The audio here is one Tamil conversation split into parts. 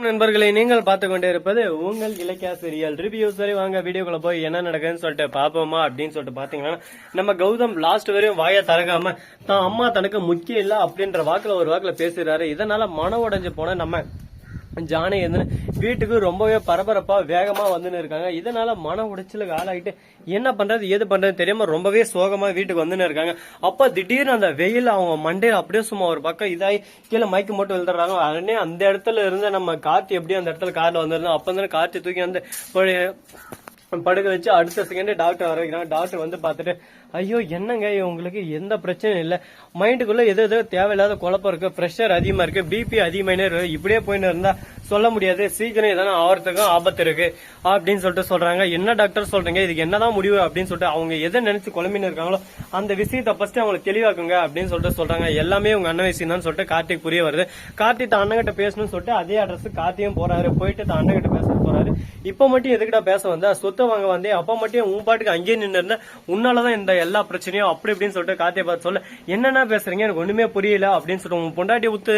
வணக்கம் நண்பர்களை, நீங்கள் பார்த்து கொண்டே இருப்பது உங்கள் இலக்கிய சீரியல் ரிவ்யூ. சரி வாங்க வீடியோக்குள்ள போய் என்ன நடக்குதுன்னு சொல்லிட்டு பாப்போமா அப்படின்னு சொல்லிட்டு பாத்தீங்கன்னா, நம்ம கௌதம் லாஸ்ட் வரையும் வாயை தரகாம தான் அம்மா தனக்கு முக்கியம் இல்ல அப்படின்ற ஒரு வாக்குல பேசுறாரு. இதனால மன உடைஞ்சு போன நம்ம ஜானகி வீட்டுக்கு ரொம்பவே பரபரப்பா வேகமா வந்துன்னு இருக்காங்க. இதனால மன உடைச்சலுக்கு ஆளாகிட்டு என்ன பண்றது ஏது பண்றது தெரியாம ரொம்பவே சோகமா வீட்டுக்கு வந்துன்னு இருக்காங்க. அப்ப திடீர்னு அந்த வெயில் அவங்க மண்டையில அப்படியே சும்மா ஒரு பக்கம் இதாகி கீழே மயக்கு மட்டும் எழுதுறாங்க. உடனே அந்த இடத்துல இருந்து நம்ம கார்த்தி எப்படி அந்த இடத்துல கார்ல வந்திருந்தோம் அப்ப கார்த்தி தூக்கி வந்து படுக்க வச்சு அடுத்த செகண்ட் டாக்டர் வர வைக்கிறாங்க. டாக்டர் வந்து பாத்துட்டு, ஐயோ என்னங்க உங்களுக்கு எந்த பிரச்சனையும் இல்ல, மைண்டுக்குள்ள எதோ தேவையில்லாத குழப்பம் இருக்கு, பிரஷர் அதிகமா இருக்கு, பிபி அதிகமானே இருக்கு, இப்படியே போயின்னு இருந்தா சொல்ல முடியாது, சீக்கிரம் எதனா ஆகிறதுக்கும் ஆபத்து இருக்கு அப்படின்னு சொல்லிட்டு சொல்றாங்க. என்ன டாக்டர் சொல்றீங்க, இதுக்கு என்னதான் முடிவு அப்படின்னு சொல்லிட்டு அவங்க எதை நினைச்சு குழம்பின்னு இருக்காங்களோ அந்த விஷயத்தை ஃபர்ஸ்ட் அவங்களை தெளிவாக்குங்க அப்படின்னு சொல்லிட்டு சொல்றாங்க. எல்லாமே உங்க அண்ணன் விஷயம் தான் சொல்லிட்டு கார்த்திக் புரிய வருது. கார்த்திக் தான் அண்ணன் கிட்ட பேசணும்னு சொல்லிட்டு அதே அட்ரஸ் கார்த்தியும் போறாரு. போயிட்டு தான் அண்ணன் கிட்ட பேச போறாரு. இப்ப மட்டும் எதுக்கிட்ட பேச வந்தா, சொத்தை வாங்க வந்தே, அப்ப மட்டும் உன் பாட்டுக்கு அங்கேயே நின்று இருந்த, உன்னாலதான் இந்த எல்லா பிரச்சனையும் அப்படி இப்படின்னு சொல்லிட்டு கார்த்தியை பார்த்து சொல்ல, என்னன்னா பேசுறீங்க எனக்கு ஒண்ணுமே புரியல அப்படின்னு சொல்லிட்டு உன் பொண்டாட்டி உத்து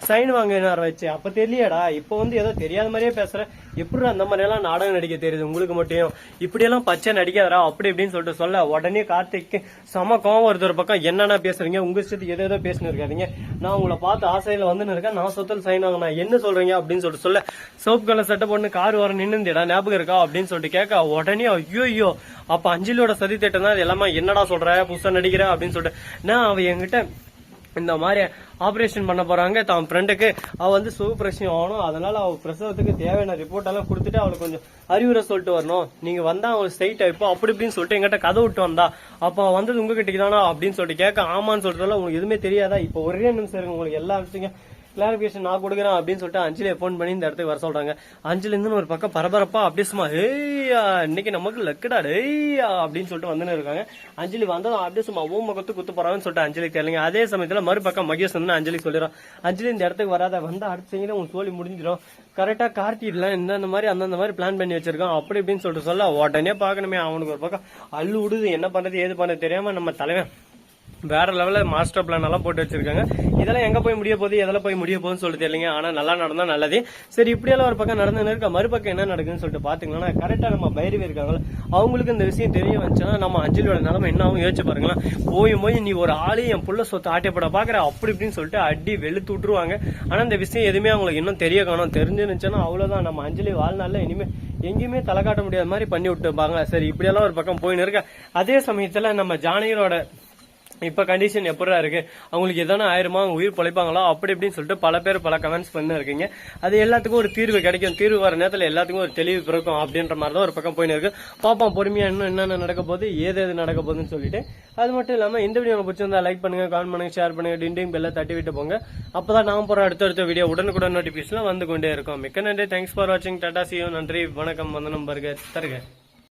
சைன் வாங்க வச்சு அப்ப தெரியலடா, இப்ப ஏதோ தெரியாத மாதிரியே பேசுற, எப்படி அந்த மாதிரி எல்லாம் நாடகம் நடிக்க தெரியுது உங்களுக்கு மட்டும், இப்படி எல்லாம் பச்சை நடிக்காதரா அப்படி இப்படின்னு சொல்லிட்டு சொல்ல, உடனே கார்த்திக்கு சம கோவம் வருது. ஒரு பக்கம் என்னன்னா பேசுறீங்க, உங்க இஷ்டத்துக்கு ஏதோ பேசினு இருக்காதீங்க, நான் உங்களை பார்த்து ஆசையில வந்து இருக்கேன், நான் சொத்தில் சைன் வாங்கினா என்ன சொல்றீங்க அப்படின்னு சொல்லிட்டு சொல்ல, சோப்பு கலர் சட்டை போட்டு கார் வர நின்னுடா ஞாபகம் இருக்கா அப்படின்னு சொல்லிட்டு கேட்க, உடனே ஐயோ அப்ப அஞ்சலியோட சதி திட்டம் தான் எல்லாமே, என்னடா சொல்ற புதுசா நடிக்கிற அப்படின்னு சொல்லிட்டு, நான் அவ என்கிட்ட இந்த மாதிரி ஆபரேஷன் பண்ண போறாங்க, தான் ஃப்ரெண்டுக்கு அவ சுகப்பிரசவம் ஆகணும், அதனால அவ பிரசவத்துக்கு தேவையான ரிப்போர்ட் எல்லாம் கொடுத்துட்டு அவளுக்கு கொஞ்சம் அறிவுரை சொல்லிட்டு வரணும், நீங்க வந்தா அவங்களுக்கு ஸ்ட்ரைட் ஆயிப்போ அப்படி இப்படின்னு சொல்லிட்டு எங்கிட்ட கதை விட்டு வந்தா, அப்ப வந்தது உங்ககிட்ட தானா அப்படின்னு சொல்லிட்டு கேட்க, ஆமான்னு சொல்றதால உங்களுக்கு எதுவுமே தெரியாதா, இப்ப ஒரே நிமிஷம் இருக்கு உங்களுக்கு எல்லா விஷயம் கிளாரிபிகேஷன் நான் கொடுக்குறேன் அப்படின்னு சொல்லிட்டு அஞ்சலியை போன் பண்ணி இந்த இடத்துக்கு வர சொல்றாங்க. அஞ்சலி இருந்து ஒரு பக்கம் பரபரப்பா அப்படியே சும்மா ஏய்யா இன்னைக்கு நமக்கு லக்குடா ஏய்யா அப்படின்னு சொல்லிட்டு வந்து இருக்காங்க. அஞ்சலி வந்ததும் அப்படியே சும்மா முகத்து குத்து போறாங்கன்னு சொல்லிட்டு அஞ்சலி கேளுங்க. அதே சமயத்துல மறுபக்கம் மகேஷ் வந்து அஞ்சலி சொல்லிடும், அஞ்சலி இந்த இடத்துக்கு வராத, வந்து அடுத்த செகண்ட் உங்க தோழி முடிஞ்சிடும், கரெக்டா கார்த்திகை இந்த மாதிரி அந்தந்த மாதிரி பிளான் பண்ணி வச்சிருக்கோம் அப்படி இப்படின்னு சொல்லிட்டு சொல்ல, உடனே பாக்கணுமே அவனுக்கு ஒரு பக்கம் அள்ளு விடுது, என்ன பண்றது ஏது பண்றது தெரியாம நம்ம தலைவன் வேற லெவல்ல மாஸ்டர் பிளான் எல்லாம் போட்டு வச்சிருக்காங்க. இதெல்லாம் எங்க போய் முடிய போகுது எதில் போய் முடிய போகுதுன்னு சொல்லிட்டு தெரியலங்க. ஆனா நல்லா நடந்தா நல்லதே. சரி இப்படியெல்லாம் ஒரு பக்கம் நடந்து இருக்க, மறுபக்கம் என்ன நடக்குதுன்னு சொல்லிட்டு பாத்தீங்கன்னா, கரெக்டா நம்ம பைரவி இருக்காங்களா அவங்களுக்கு இந்த விஷயம் தெரிய வந்துச்சுன்னா நம்ம அஞ்சலியோட நிலைமை என்ன ஆகும் யோசிச்சு பாருங்களா. போய் நீ ஒரு ஆளே என் புள்ள சொத்து ஆட்டைப்பட பாக்குற அப்படி இப்படின்னு சொல்லிட்டு அடி வெளுத்து விட்டுருவாங்க. ஆனா இந்த விஷயம் எதுவுமே அவங்களுக்கு இன்னும் தெரிய காணும். தெரிஞ்சுச்சுன்னா அவ்வளவுதான், நம்ம அஞ்சலி வாழ்நாள்ல இனிமே எங்கேயுமே தலை காட்ட முடியாத மாதிரி பண்ணி விட்டுப்பாங்க. சரி இப்படியெல்லாம் ஒரு பக்கம் போயின்னு இருக்க, அதே சமயத்துல நம்ம ஜானகியோட இப்ப கண்டிஷன் எப்படா இருக்கு, அவங்களுக்கு எதனா ஆயிருமா, உயிர் பொழைப்பாங்களா அப்படி இப்படின்னு சொல்லிட்டு பல பேர் பல கமெண்ட்ஸ் பண்ண இருக்கீங்க. அது எல்லாத்துக்கும் ஒரு தீர்வு கிடைக்கும், தீர்வு வர நேரத்தில் எல்லாத்துக்கும் ஒரு தெளிவு பிறக்கும் அப்படின்ற மாதிரி தான் ஒரு பக்கம் போயின்னு இருக்கு. பாப்போம் பொறுமையா இன்னும் என்னென்ன நடக்க போகுது ஏது நடக்க போகுதுன்னு சொல்லிட்டு. அது மட்டும் இல்லாம இந்த வீடியோ பிடிச்சிருந்தா லைக் பண்ணுங்க, கமெண்ட் பண்ணுங்க, ஷேர் பண்ணுங்க, டிண்டிங் பெல்ல தட்டி விட்டு போங்க. அப்பதான் நான் போற அடுத்த வீடியோ உடனுக்குடன் நோட்டிபிகேஷன் வந்து கொண்டே இருக்கும். மிக்க நன்றி, தேங்க்ஸ் ஃபார் வாட்சிங், டாடா, see you, நன்றி, வணக்கம், வந்தனம், பர்கர் தருக.